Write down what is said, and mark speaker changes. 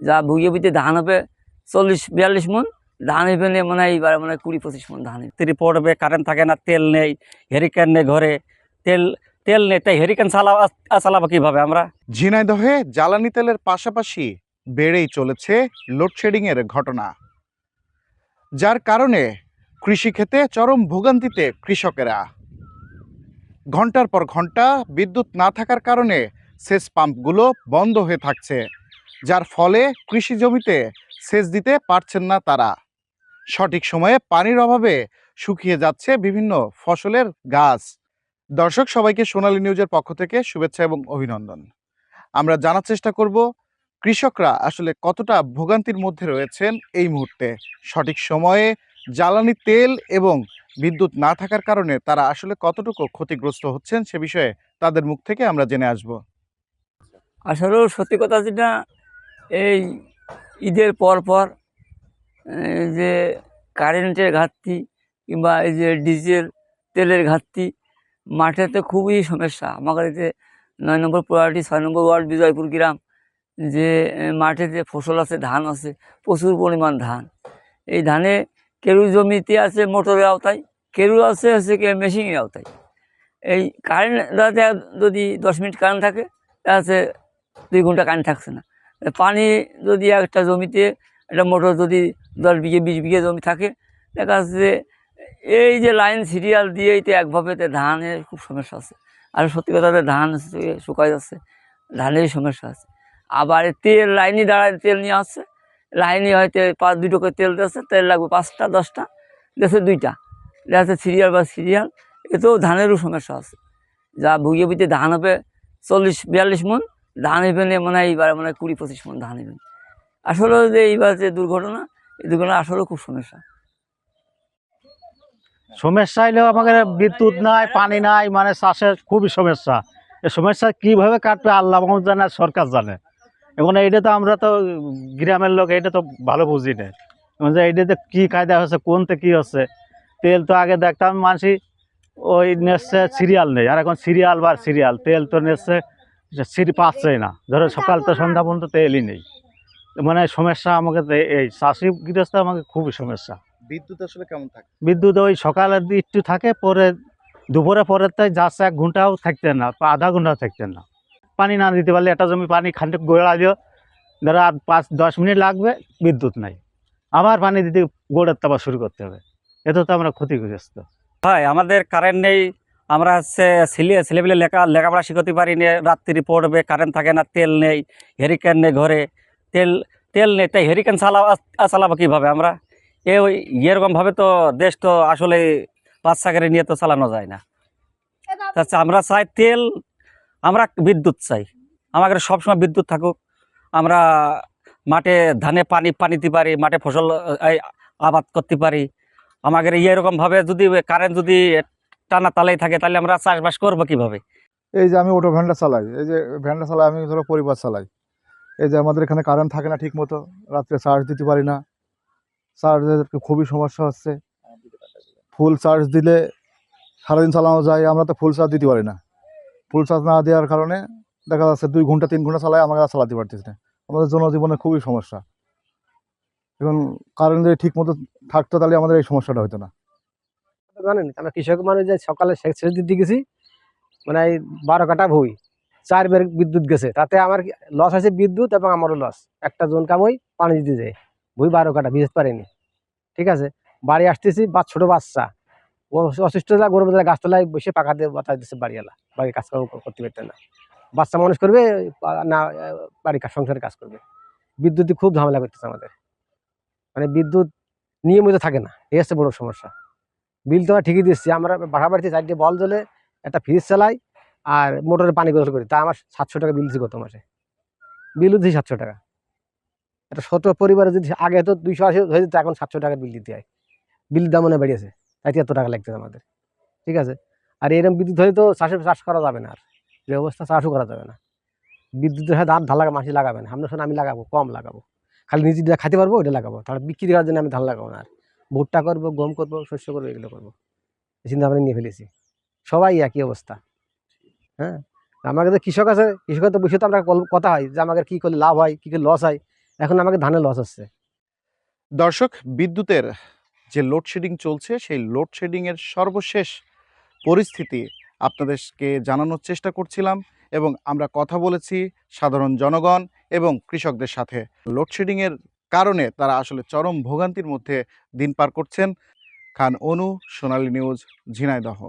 Speaker 1: যা ভুগিয়ে বুঝতে ধান হবে 40-42 মন, ধান হবে নিয়ে মনে হয় এইবার মনে হয় 20-25 মন ধান।
Speaker 2: তিরি পড়বে, কারেন্ট থাকে না, তেল নেই, হেরিকেন নেই ঘরে, তেল তেল নেই, তাই হেরিকেন চালাবো কিভাবে আমরা?
Speaker 3: ঝিনাইদহে জ্বালানি তেলের পাশাপাশি বেড়েই চলেছে লোডশেডিং এর ঘটনা, যার কারণে কৃষিক্ষেত্রে চরম ভোগান্তিতে কৃষকেরা। ঘন্টার পর ঘন্টা বিদ্যুৎ না থাকার কারণে সেচ পাম্পগুলো বন্ধ হয়ে থাকছে, যার ফলে কৃষি জমিতে সেচ দিতে পারছেন না তারা। সঠিক সময়ে পানির অভাবে শুকিয়ে যাচ্ছে বিভিন্ন ফসলের গাছ। দর্শক, সবাইকে সোনালী নিউজের পক্ষ থেকে শুভেচ্ছা এবং অভিনন্দন। আমরা জানার চেষ্টা করব কৃষকরা আসলে কতটা ভোগান্তির মধ্যে রয়েছেন এই মুহূর্তে। সঠিক সময়ে জ্বালানি তেল এবং বিদ্যুৎ না থাকার কারণে তারা আসলে কতটুকু ক্ষতিগ্রস্ত হচ্ছেন সে বিষয়ে তাদের মুখ থেকে আমরা জেনে আসব।
Speaker 1: আসলেও সত্যি কথা যেটা, এই ঈদের পর এই যে কারেন্টের ঘাটতি কিংবা এই যে ডিজেল তেলের ঘাটতি, মাঠেতে খুবই সমস্যা। আমার বাড়িতে 9 নম্বর পোলাহাটি 6 নম্বর ওয়ার্ড বিজয়পুর গ্রাম, যে মাঠে যে ফসল আছে, ধান আছে, প্রচুর পরিমাণ ধান। এই ধানে কেউ জমিতে আছে মোটরের আওতায়, কেউ আছে কি মেশিনের আওতায়। এই কারেন্ট যদি 10 মিনিট কারেন্ট থাকে, আছে 2 ঘন্টা কারেন্ট থাকছে না। পানি যদি একটা জমিতে একটা মোটর যদি 10 বিঘে 20 বিঘে জমি থাকে, দেখা যাচ্ছে যে এই যে লাইন সিরিয়াল দিয়েই তো একভাবে ধানের খুব সমস্যা আছে। আর সত্যি কথা, ধান শুকাই যাচ্ছে, ধানেরই সমস্যা আছে। আবার তেল লাইনে দাঁড়ায় তেল নিয়ে আসছে, লাইনে হয়তো 2 করে তেল দিচ্ছে, তেল লাগবে 5টা 10টা, দেশে 2টা, দেখা যাচ্ছে সিরিয়াল। এতেও ধানেরও সমস্যা আছে। যা ভুগিয়ে বুঝতে ধান হবে 40-42 মন, ধান হবে নিয়ে মনে হয় এইবার মনে হয় 20-25 মন ধান হবে। আসলে যে এইবার যে দুর্ঘটনা, এই দুর্ঘটনা আসলেও খুব সমস্যা
Speaker 4: হইলেও আমাদের বিদ্যুৎ নাই, পানি নাই, মানে চাষের খুবই সমস্যা। এই সমস্যা কিভাবে কাটবে আল্লাহ জানে, সরকার জানে। এখন এইটা তো আমরা তো গ্রামের লোক, এটা তো ভালো বুঝি না যে এইটাতে কি কায়দা হচ্ছে, কোনতে কি হচ্ছে। তেল তো আগে দেখতাম মানুষ ওই নেচ্ছে সিরিয়াল নেই, আর এখন সিরিয়াল তেল তো নেচ্ছে পাচ্ছেই না। ধরো সকাল তো সন্ধ্যা পর্যন্ত তেলই নেই। মানে সমস্যা আমাকে এই চাষি গৃহস্থ আমাকে খুবই সমস্যা।
Speaker 3: বিদ্যুৎ আসলে কেমন থাকে?
Speaker 4: বিদ্যুৎ ওই সকালের একটু থাকে, পরে দুপুরে পরের তাই যাচ্ছে 1 ঘন্টাও থাকতেন না, আধা ঘন্টাও থাকতেন না। পানি না দিতে পারলে একটা জমি পানি খানিক গোড়ালেও ধরো আর 5-10 মিনিট লাগবে, বিদ্যুৎ নাই, আবার পানি দিতে গোড়ের তাবা শুরু করতে হবে। এতে তো আমরা ক্ষতিগ্রস্ত।
Speaker 2: ভাই, আমাদের কারেন্ট নেই, আমরা হচ্ছে ছেলেপিলে লেখাপড়া শিখাতে পারি না, রাত্রি পড়বে, কারেন্ট থাকে না, তেল নেই, হেরিকেন নেই ঘরে, তেল তেল নেই, তাই হেরিকেন চালাবো কিভাবে আমরা? এরকমভাবে তো দেশ তো আসলে বাচ্চাকে নিয়ে তো চালানো যায় না। আচ্ছা, আমরা চাই তেল, আমরা বিদ্যুৎ চাই, আমাদের সবসময় বিদ্যুৎ থাকুক, আমরা মাঠে ধানে পানি দিতে পারি, মাঠে ফসল আবাদ করতে পারি। আমাদের এরকমভাবে যদি কারেন্ট যদি টানা তালাই থাকে, তাহলে আমরা চাষবাস করবো কিভাবে?
Speaker 5: এই যে আমি অটো ভ্যানটা চালাই, আমি ধরো পরিবার চালাই। এই যে আমাদের এখানে কারেন্ট থাকে না ঠিক মতো, রাত্রে চার্জ দিতে পারি না, চার্জের খুবই সমস্যা হচ্ছে। ফুল চার্জ দিলে সারাদিন চালানো যায়, আমরা তো ফুল চার্জ দিতে পারি না। ফুল চার্জ না দেওয়ার কারণে দেখা যাচ্ছে 2 ঘন্টা 3 ঘন্টা চালাই, আমরা চালাতে পারতেছি না। আমাদের জনজীবনে খুবই সমস্যা। এখন কারেন্ট যদি ঠিক মতো থাকতো তাহলে আমাদের এই সমস্যাটা হতো না।
Speaker 6: জানেন, আমরা কৃষক মানুষ, যে সকালে সেচ দিতে গেছি, মানে এই 12 কাটা ভুই, 4 বের বিদ্যুৎ গেছে, তাতে আমার লস আছে বিদ্যুৎ এবং আমারও লস। একটা জন কামই পানি দিতে যায়, ভুই 12 কাটা ভিজতে পারিনি। ঠিক আছে, বাড়ি আসতেছি, ছোট বাচ্চা ও অসুস্থ, গরম গাছতলায় বসে পাকা দিয়ে বাতাস দিচ্ছে, বাড়িওয়ালা বাড়ির কাজকর্ম করতে পারতে না। বাচ্চা মানুষ করবে না, বাড়ির সংসারের কাজ করবে। বিদ্যুৎ খুব ঝামেলা করতেছে আমাদের, মানে বিদ্যুৎ নিয়মিত থাকে না, এই হচ্ছে বড় সমস্যা। বিল তো আমরা ঠিকই দিচ্ছি, আমরা বাসা বাড়িতে 4টে বল জ্বলে, একটা ফ্রিজ চালাই, আর মোটরে পানি গোসল করি, তা আমার 700 টাকা বিল দিচ্ছি গত মাসে। বিলও দিচ্ছি 700 টাকা। একটা ছোট পরিবারে যদি আগে তো 280 হয়ে যেত, এখন 700 টাকা বিল দিতে হয়। বিল দাম মনে বেড়েছে, তাই 73 টাকা লাগতেছে আমাদের। ঠিক আছে, আর এরকম বিদ্যুৎ হয়ে তো চাষ করা যাবে না, আর যে অবস্থা চাষও করা যাবে না। বিদ্যুতের হয়ে ধান মাসি লাগাবে না, আমি লাগাবো, কম লাগাবো, খালি নিজে যা খাইতে পারবো ওইটা লাগাবো, তাহলে বিক্রি করার জন্য আমি ধান লাগাবো না। আর ভুট্টা করবো, গম করবো, শস্য করবো, এগুলো করবো, চিন্তা ভাবনা নিয়ে ফেলেছি। সবাই একই অবস্থা। হ্যাঁ, আমাদের কৃষক আছে, কৃষকের তো বিষয়ে তো আমরা কথা হয় যে আমাদের কী করলে লাভ হয়, কী করলে লস হয়, এখন আমাকে ধানে লস হচ্ছে।
Speaker 3: দর্শক, বিদ্যুতের যে লোডশেডিং চলছে সেই লোডশেডিংয়ের সর্বশেষ পরিস্থিতি আপনাদেরকে জানানোর চেষ্টা করছিলাম এবং আমরা কথা বলেছি সাধারণ জনগণ এবং কৃষকদের সাথে। লোডশেডিংয়ের কারণে তারা আসলে চরম ভোগান্তির মধ্যে দিন পার করছেন। খান অনু, সোনালী নিউজ, ঝিনাইদহ।